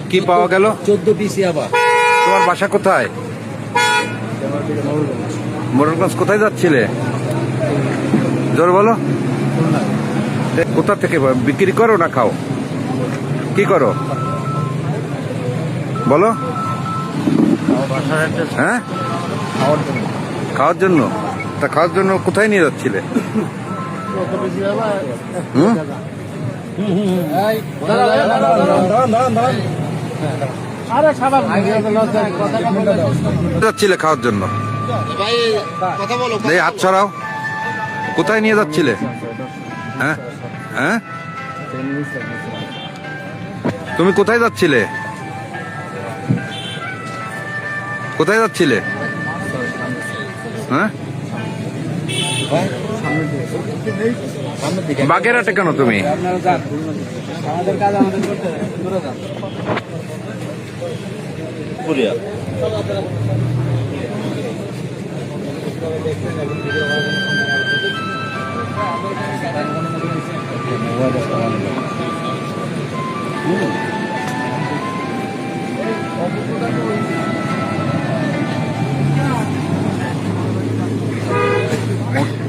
কি পাওয়া গেল? 14 পিস ইয়াবা। তোমার বাসা কোথায়? মোড়লগঞ্জ। কোথায় যাচ্ছিলে? জোর বলো। কোথা থেকে বিক্রি করো না খাও? কি করো বলো? হ্যাঁ, খাওয়ার জন্য। তা খাওয়ার জন্য কোথায় নিয়ে যাচ্ছিলে? যাচ্ছিলে খাওয়ার জন্য? এই হাত ছড়াও। কোথায় নিয়ে যাচ্ছিলে? হ্যাঁ হ্যাঁ, তুমি কোথায় যাচ্ছিলে? কোথায় যাচ্ছিলে? হ্যাঁ, বাগেরহাটে কেন তুমি?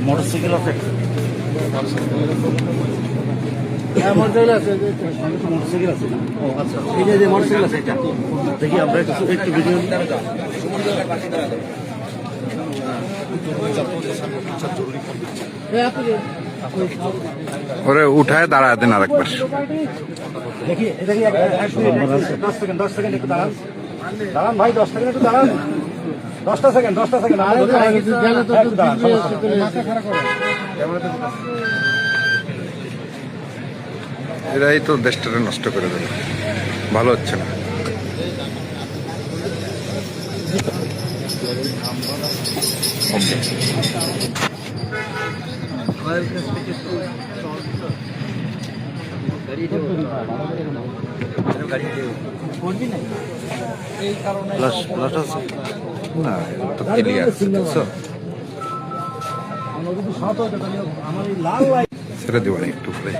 মোটরসাইকেল আছে? মোটরসাইকেল আছে না? ও আচ্ছা, এই যে মোটরসাইকেল আছে, এটা দেখি আমরা একটু ভিডিও। ওরে উঠায় দাঁড়ায় দেন আরেকবার। দেখি দেখি 10 সেকেন্ড একটু দাঁড়ান। দাঁড়ান ভাই, 10 সেকেন্ড একটু দাঁড়ান। 10 সেকেন্ড। এরাই তো দেশটাকে নষ্ট করে দেবে, ভালো হচ্ছে না। না তো ক্লিয়ার ছেড়ে দেবো একটু করে।